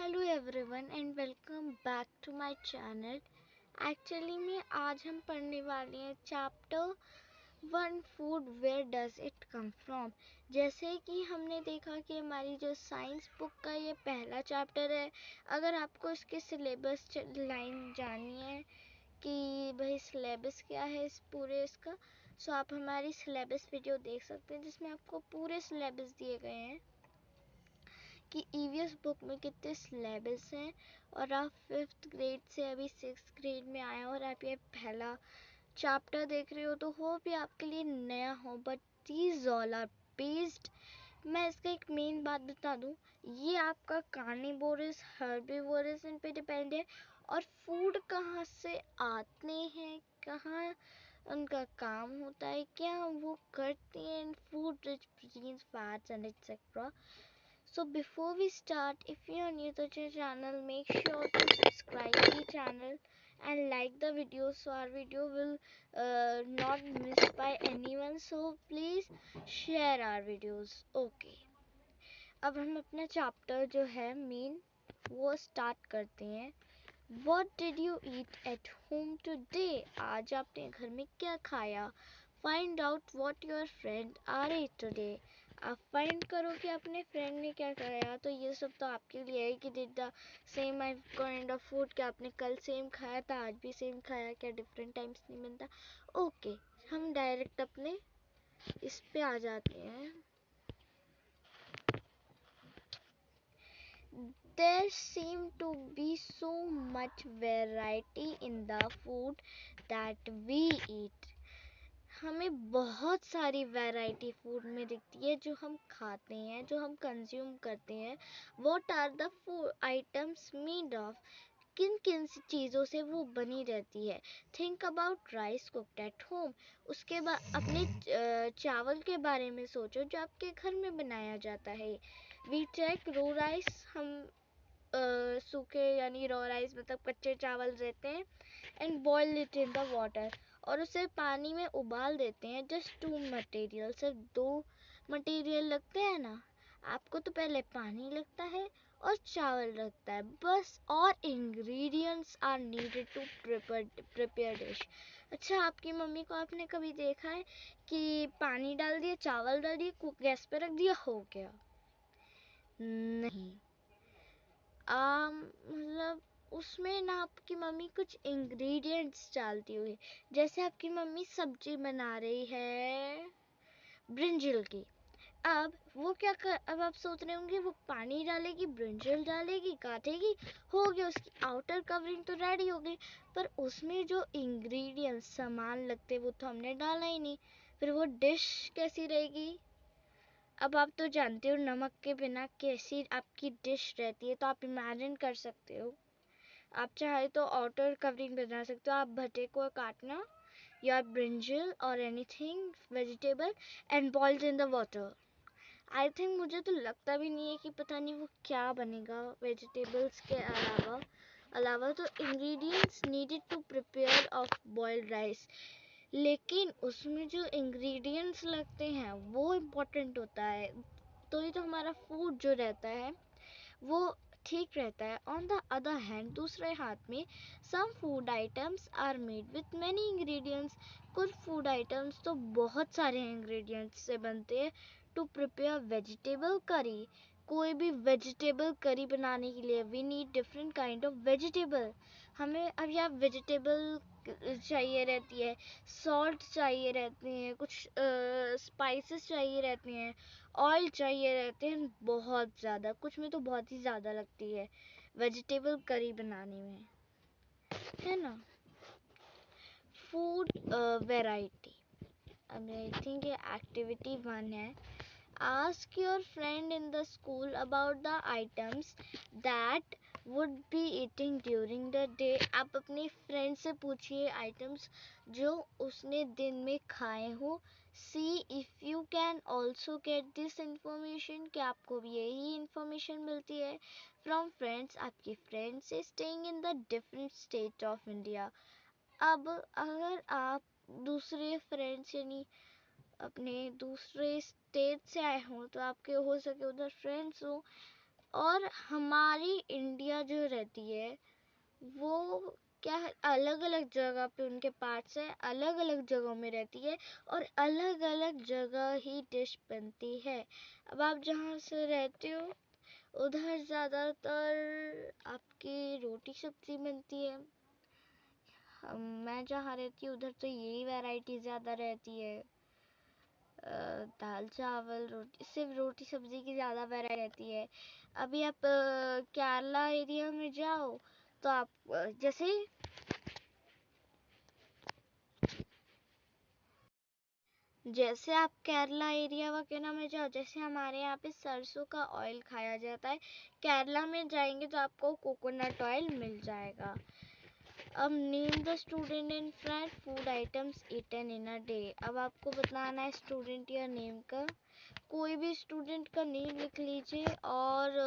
Hello everyone and welcome back to my channel. Actually में आज हम पढ़ने वाले हैं chapter 1 food where does it come from. जैसे कि हमने देखा कि हमारी जो साइंस बुक का ये पहला चैप्टर है। अगर आपको इसके सिलेबस लाइन जाननी है कि भाई सिलेबस क्या है इस पूरे इसका, सो आप हमारी सिलेबस वीडियो देख सकते हैं जिसमें आपको पूरे सिलेबस दिए गए हैं कि ईवीएस बुक में कितने सिलेबस हैं। और आप 5th ग्रेड से अभी 6th ग्रेड में आए और आप ये पहला चैप्टर देख रहे हो तो भी आपके लिए नया हो, but these all are based. मैं इसका एक मेन बात बता दूं, ये आपका कार्निवोरस हर्बिवोरस इन पे डिपेंड है। और फूड कहाँ से आते हैं, कहाँ उनका काम होता है, क्या वो करते हैं, food rich proteins fats and etcetera. So before we start, if you are new to the channel, make sure to subscribe the channel and like the video so our video will not missed by anyone. So please share our videos. Okay. अब हम अपना chapter जो है main वो start करते हैं। What did you eat at home today? आज आपने घर में क्या खाया? Find out what your friend are ate today. आप फाइंड करो कि अपने फ्रेंड ने क्या खाया। तो ये सब तो आपके लिए है कि did the same kind of food, क्या आपने कल सेम खाया था आज भी सेम खाया, क्या डिफरेंट टाइम्स नहीं बनता। ओके, हम डायरेक्ट अपने इस पे आ जाते हैं। There seem to be so much variety in the food that we eat. हमें बहुत सारी वैरायटी फूड में दिखती है जो हम खाते हैं, जो हम कंज्यूम करते हैं। What are the food items made of, किन किन चीज़ों से वो बनी रहती है। Think about rice cooked at home. उसके बाद अपने चावल के बारे में सोचो जो आपके घर में बनाया जाता है। वी टेक रो राइस, हम सूखे यानी रॉ राइस मतलब कच्चे चावल रहते हैं, and boil it in the water, और उसे पानी में उबाल देते हैं। जस्ट 2 मटेरियल, सिर्फ 2 मटेरियल लगते हैं ना। आपको तो पहले पानी लगता है और चावल लगता है बस, और ingredients are needed to prepare dish. अच्छा, आपकी मम्मी को आपने कभी देखा है कि पानी डाल दिया, चावल डाल दिए, गैस पे रख दिया, हो गया? नहीं। मतलब उसमें ना आपकी मम्मी कुछ इंग्रेडिएंट्स डालती हुई, जैसे आपकी मम्मी सब्जी बना रही है ब्रिंजल की। अब वो क्या कर, अब आप सोच रहे होंगे वो पानी डालेगी, ब्रिंजल डालेगी, काटेगी, हो गया, उसकी आउटर कवरिंग तो रेडी हो गई। पर उसमें जो इंग्रेडिएंट्स सामान लगते वो तो हमने डाला ही नहीं, फिर वो डिश कैसी रहेगी? अब आप तो जानते हो नमक के बिना कैसी आपकी डिश रहती है, तो आप इमेजिन कर सकते हो। आप चाहे तो आउटर कवरिंग बना सकते हो। आप भटे को काटना या ब्रिंजल और anything vegetable and boiled in the water. I think, मुझे तो लगता भी नहीं है कि पता नहीं वो क्या बनेगा वेजिटेबल्स के अलावा तो ingredients needed to prepare of boiled rice, लेकिन उसमें जो इंग्रेडिएंट्स लगते हैं वो इम्पोर्टेंट होता है, तो ये तो हमारा फूड जो रहता है वो ठीक रहता है। ऑन द अदर हैंड, दूसरे हाथ में, some food items are made with many ingredients. कुछ फूड आइटम्स तो बहुत सारे इंग्रेडिएंट्स से बनते हैं। टू प्रिपेयर वेजिटेबल करी, कोई भी वेजिटेबल करी बनाने के लिए we need different kind of vegetable. हमें अब यहाँ वेजिटेबल चाहिए रहती है, सॉल्ट चाहिए रहते हैं, कुछ स्पाइसेस चाहिए रहते हैं, ऑयल चाहिए रहते हैं बहुत ज़्यादा, कुछ में तो बहुत ही ज़्यादा लगती है वेजिटेबल करी बनाने में, है ना। फूड वैरायटी, अब आई थिंक ये एक्टिविटी 1 है। Ask your friend in the school about the items that would be eating during the day. आप अपने फ्रेंड से पूछिए आइटम्स जो उसने दिन में खाए हो। See if you can also get this information, कि आपको भी यही इंफॉर्मेशन मिलती है from friends, आपके फ्रेंड से staying in the different state of India। अब अगर आप दूसरे फ्रेंड्स यानी अपने दूसरे स्टेट से आए हों तो आपके हो सके उधर फ्रेंड्स हो, और हमारी इंडिया जो रहती है वो क्या है, अलग अलग जगह पे उनके पार्ट्स है, अलग अलग जगहों में रहती है और अलग अलग जगह ही डिश बनती है। अब आप जहाँ से रहते हो उधर ज़्यादातर आपकी रोटी सब्जी बनती है। मैं जहाँ रहती हूँ उधर तो यही वैरायटी ज़्यादा रहती है। दाल चावल रोटी, सिर्फ रोटी सब्जी की ज़्यादा वैरायटी रहती है। अभी आप केरला एरिया में जाओ तो आप जैसे आप केरला एरिया वगैरह में जाओ, जैसे हमारे यहाँ पे सरसों का ऑयल खाया जाता है, केरला में जाएंगे तो आपको कोकोनट ऑयल मिल जाएगा। अब name the student and friend food items eaten in a day. अब आपको बताना है स्टूडेंट या नेम का। कोई भी स्टूडेंट का नेम लिख लीजिए और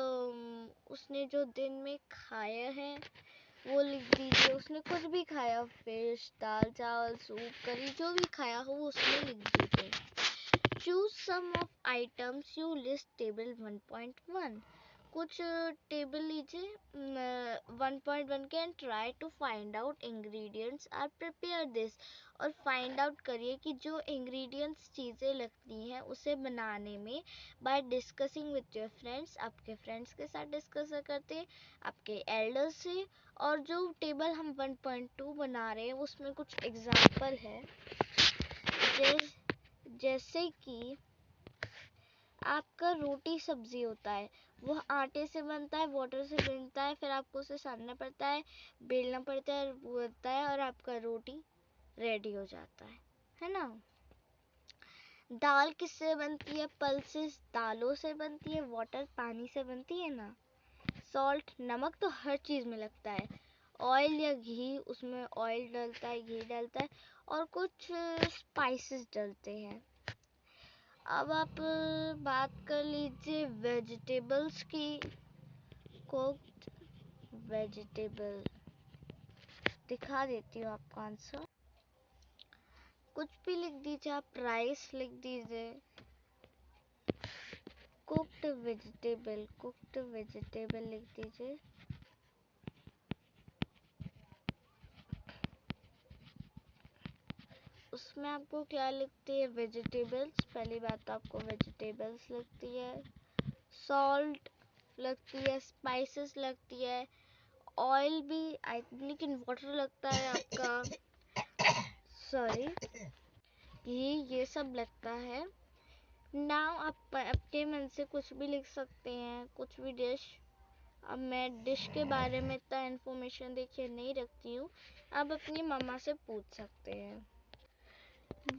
उसने जो दिन में खाया है वो लिख दीजिए। उसने कुछ भी खाया, फिश, दाल चावल, सूप, करी, जो भी खाया हो वो उसमें लिख दीजिए। Choose some of items you list table 1.1। कुछ टेबल लीजिए 1.1 के and try to find out ingredients are prepare this. और फाइंड आउट करिए कि जो इंग्रेडिएंट्स चीज़ें लगती हैं उसे बनाने में by discussing with your friends. आपके फ्रेंड्स के साथ डिस्कस करते, आपके एल्डर्स से। और जो टेबल हम 1.2 बना रहे हैं उसमें कुछ एग्जाम्पल है, जैसे कि आपका रोटी सब्जी होता है, वो आटे से बनता है, वाटर से बनता है, फिर आपको उसे सानना पड़ता है, बेलना पड़ता है, बनता है और आपका रोटी रेडी हो जाता है ना। दाल किससे बनती है? पल्सेस दालों से बनती है, वाटर पानी से बनती है ना। सॉल्ट नमक तो हर चीज़ में लगता है। ऑयल या घी, उसमें ऑयल डलता है, घी डलता है और कुछ स्पाइसेस डलते हैं। अब आप बात कर लीजिए वेजिटेबल्स की। कुक्ड वेजिटेबल दिखा देती हूँ आपको आंसर। कुछ भी लिख दीजिए, आप राइस लिख दीजिए। कुक्ड वेजिटेबल लिख दीजिए। उसमें आपको क्या लिखती है? वेजिटेबल्स। पहली बात तो आपको वेजिटेबल्स लगती है, सॉल्ट लगती है, स्पाइसेस लगती है, ऑयल भी लेकिन वाटर लगता है आपका, सॉरी, ये सब लगता है। नाउ आप अपने मन से कुछ भी लिख सकते हैं, कुछ भी डिश। अब मैं डिश के बारे में इतना इन्फॉर्मेशन देखिए नहीं रखती हूँ, आप अपनी मम्मा से पूछ सकते हैं।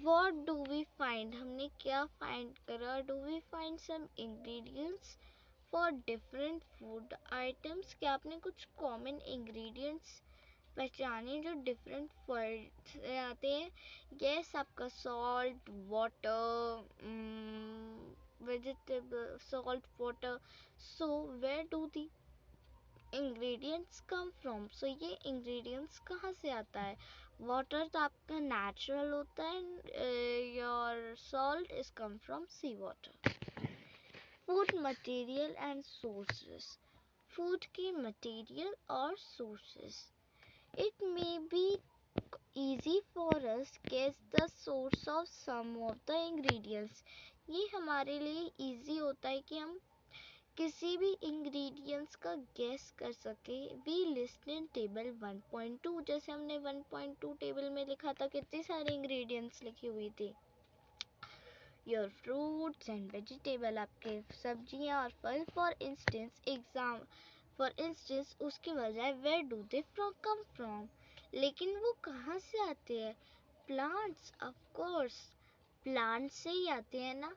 What do we find? हमने क्या फाइंड करा? Do we find some ingredients for different food items? क्या आपने कुछ कॉमन ingredients पहचाने जो डिफरेंट फूड से आते हैं? यस, आपका salt, water, vegetable, salt, water. So where do the ingredients come from? सो ये इंग्रेडिएंट्स कहाँ से आता है? वाटर तो आपका नेचुरल होता है, your salt is come from sea water. Food material and sources. Food के मटेरियल और sources. It may be easy for us guess the source of some of the ingredients। ये हमारे लिए easy होता है कि हम किसी भी इंग्रेडिएंट्स का गेस कर सके। We list in table 1.2। जैसे हमने 1.2 टेबल में लिखा था, कितने सारे इंग्रेडिएंट्स लिखी हुई थी। योर फ्रूट्स एंड वेजिटेबल, आपके सब्जियां और फल। फॉर इंस्टेंस उसके बजाय where do they come from? लेकिन वो कहाँ से आते हैं? प्लांट्स, ऑफ कोर्स, प्लांट से ही आते हैं ना।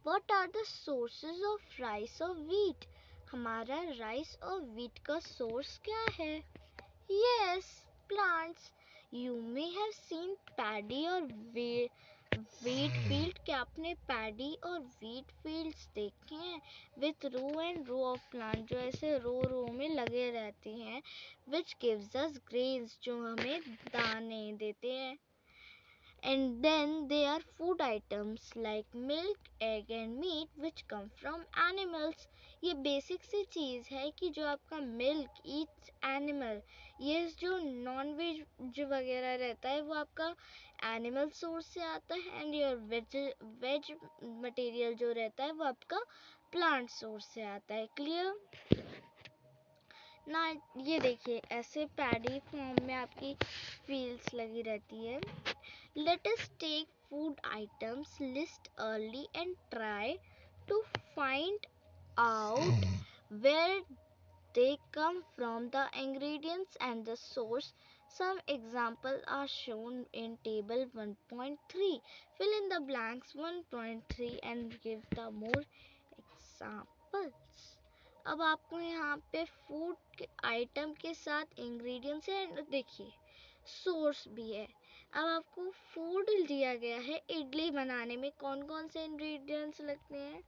What are the sources of rice or wheat? हमारा राइस और व्हीट का सोर्स क्या है? Yes, plants. You may have seen paddy और wheat field। क्या आपने पैडी और व्हीट फील्ड्स देखे हैं? With row and row of plant, जो ऐसे रो रो में लगे रहते हैं। विच गिव्स अस ग्रेन्स, जो हमें दाने देते हैं। And then there are food items like milk, egg and meat which come from animals। ये बेसिक सी चीज़ है कि जो आपका मिल्क ईट्स एनिमल, ये जो नॉन वेज वगैरह रहता है वो आपका एनिमल सोर्स से आता है, एंड योर वेज मटेरियल जो रहता है वो आपका प्लांट सोर्स से आता है। क्लियर ना? ये देखिए ऐसे पैडी फॉर्म में आपकी फील्ड्स लगी रहती है। Let us take food items list early and try to find out where they come from, the ingredients and the source. Some examples are shown in table 1.3. Fill in the blanks 1.3 and give the more examples. अब आपको यहाँ पे food item के साथ ingredients है, देखिए source भी है। अब आपको फूड दिया गया है, इडली बनाने में कौन कौन से इंग्रेडिएंट्स लगते हैं।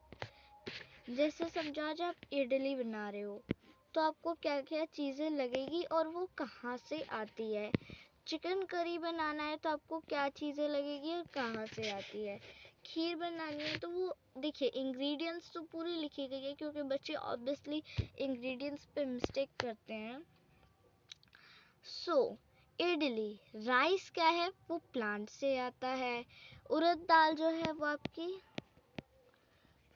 जैसे समझो आज आप इडली बना रहे हो तो आपको क्या क्या चीज़ें लगेगी और वो कहाँ से आती है। चिकन करी बनाना है तो आपको क्या चीज़ें लगेगी और कहाँ से आती है। खीर बनानी है तो वो देखिए इंग्रेडिएंट्स तो पूरी लिखी गई है, क्योंकि बच्चे ऑब्वियसली इंग्रेडिएंट्स पे मिस्टेक करते हैं। सो इडली राइस क्या है, वो प्लांट से आता है। उड़द दाल जो है वो आपकी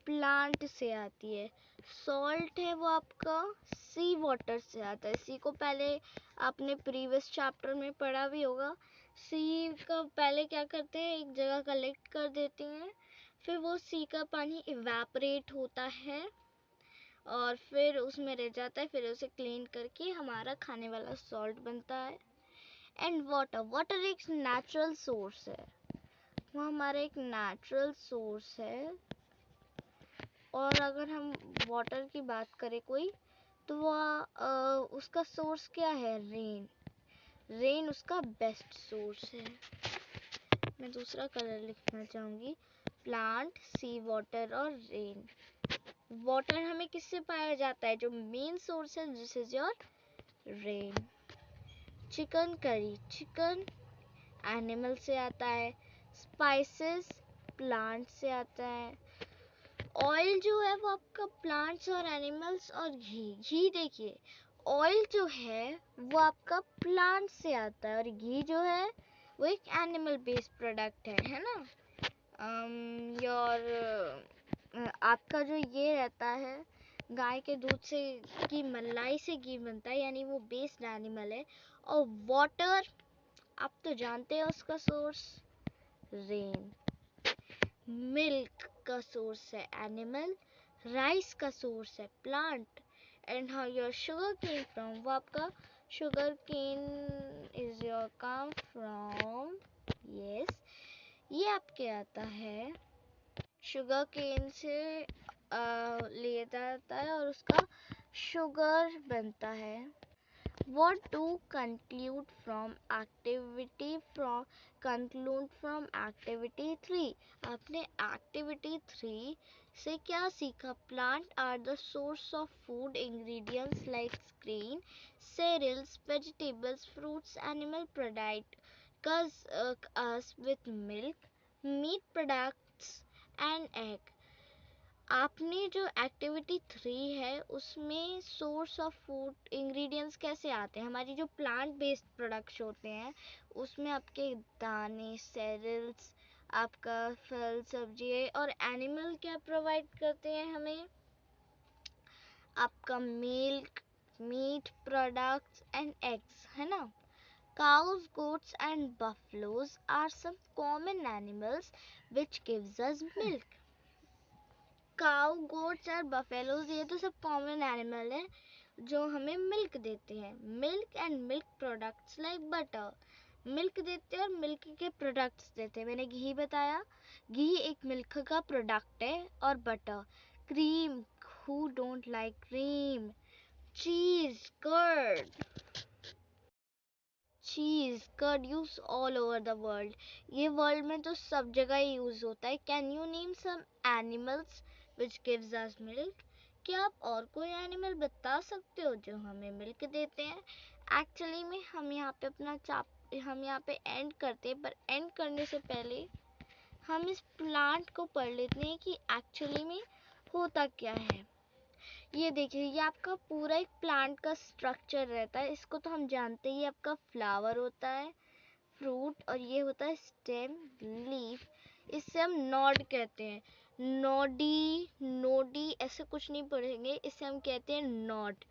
प्लांट से आती है। सॉल्ट है वो आपका सी वाटर से आता है। सी को पहले आपने प्रीवियस चैप्टर में पढ़ा भी होगा। सी का पहले क्या करते हैं, एक जगह कलेक्ट कर देते हैं, फिर वो सी का पानी इवेपोरेट होता है और फिर उसमें रह जाता है, फिर उसे क्लीन करके हमारा खाने वाला सॉल्ट बनता है। एंड वाटर एक नेचुरल सोर्स है, वो हमारा एक नेचुरल सोर्स है। और अगर हम वाटर की बात करें कोई, तो वो उसका सोर्स क्या है, रेन उसका बेस्ट सोर्स है। मैं दूसरा कलर लिखना चाहूँगी, प्लांट, सी वाटर और रेन। वाटर हमें किससे पाया जाता है, जो मेन सोर्स है, this is your rain. Chicken curry, chicken animal से आता है। स्पाइसेस प्लांट से आता है। ऑयल जो है वो आपका प्लांट्स और एनिमल्स। और घी देखिए ऑयल जो है वो आपका प्लांट से आता है और घी जो है वो एक एनिमल बेस्ड प्रोडक्ट है ना। आपका जो ये रहता है गाय के दूध से की मलाई से घी बनता है, यानी वो बेस्ड एनिमल है। और वाटर आप तो जानते हो उसका सोर्स रेन। मिल्क का सोर्स है एनिमल, राइस का सोर्स है plant, and how your sugarcane from, वो आपका sugarcane is your come from, yes ये आपके आता है शुगर केन से लिया जाता है और उसका शुगर बनता है। What to conclude from activity three? आपने activity 3 से क्या सीखा? Plant are the source of food ingredients like grain, cereals, vegetables, fruits, animal product, us with milk, meat products and egg. आपने जो एक्टिविटी 3 है उसमें सोर्स ऑफ फूड इंग्रेडिएंट्स कैसे आते हैं, हमारी जो प्लांट बेस्ड प्रोडक्ट्स होते हैं उसमें आपके दाने, सेरियल्स, आपका फल सब्जी, और एनिमल क्या प्रोवाइड करते हैं हमें, आपका milk, meat products and eggs, है ना। Cows, goats and buffaloes are some common animals which gives us milk. Cow, goats और बफेलोज ये तो सब कॉमन एनिमल है जो हमें मिल्क देते हैं। Milk and milk products like butter, milk देते हैं और मिल्क के प्रोडक्ट्स देते हैं। मैंने घी बताया, घी एक मिल्क का प्रोडक्ट है। और butter, cream, who don't like cream, cheese, curd use all over the world, ये वर्ल्ड में तो सब जगह यूज होता है। Can you name some animals which gives us milk? क्या आप और कोई एनिमल बता सकते हो जो हमें मिल्क देते हैं? एक्चुअली में हम यहाँ पे एंड करते हैं, पर एंड करने से पहले हम इस प्लांट को पढ़ लेते हैं कि एक्चुअली में होता क्या है। ये देखिए, ये आपका पूरा एक प्लांट का स्ट्रक्चर रहता है। इसको तो हम जानते ही, आपका फ्लावर होता है, फ्रूट, और ये होता है स्टेम, लीफ। इसे हम नॉड कहते हैं। नोडी, नोडी ऐसे कुछ नहीं पढ़ेंगे, इसे हम कहते हैं नॉड।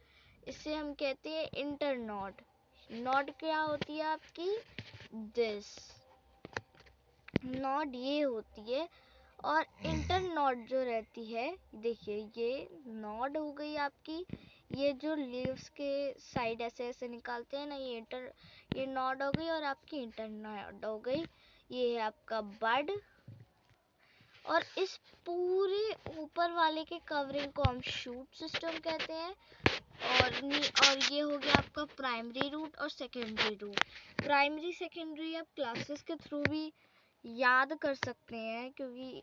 इसे हम कहते हैं इंटरनॉड। नॉड क्या होती है आपकी? दिस नॉड ये होती है। और इंटर नॉड जो रहती है, देखिए ये नॉड हो गई आपकी। ये जो लीव्स के साइड ऐसे ऐसे निकालते हैं ना, ये नॉड हो गई, और आपकी इंटर नॉड हो गई। ये है आपका बड। और इस पूरे ऊपर वाले के कवरिंग को हम शूट सिस्टम कहते हैं। और ये हो गया आपका प्राइमरी रूट और सेकेंडरी रूट। प्राइमरी सेकेंडरी आप क्लासेस के थ्रू भी याद कर सकते हैं, क्योंकि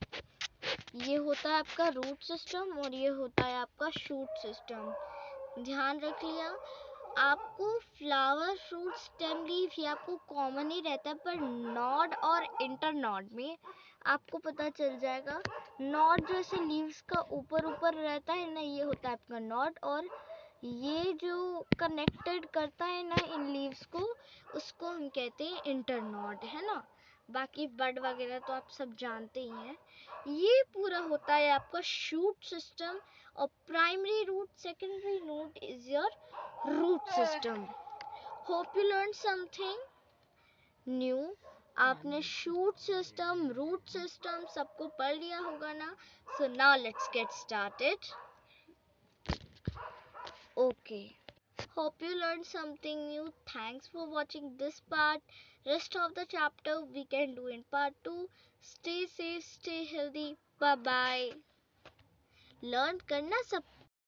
ये होता है आपका रूट सिस्टम और ये होता है आपका शूट सिस्टम। ध्यान रख लिया। आपको फ्लावर, फ्रूट, स्टेम, लीफ ये आपको कॉमन ही रहता है, पर नॉड और इंटर नॉड में आपको पता चल जाएगा। नॉड जो ऐसे लीव्स का ऊपर ऊपर रहता है ना, ये होता है आपका नॉड। और ये जो कनेक्टेड करता है ना इन लीव्स को, उसको हम कहते हैं इंटरनॉड, है ना। बाकी बड वगैरह तो आप सब जानते ही हैं। ये पूरा होता है आपका शूट सिस्टम। और primary root, secondary root is your root system. Hope you learn something new. आपने शूट सिस्टम, रूट सिस्टम सबको पढ़ लिया होगा ना। So now let's get started. Okay, hope you learned something new. Thanks for watching this part. Rest of the chapter we can do in part 2. Stay safe, stay healthy. Bye bye. Learn करना सब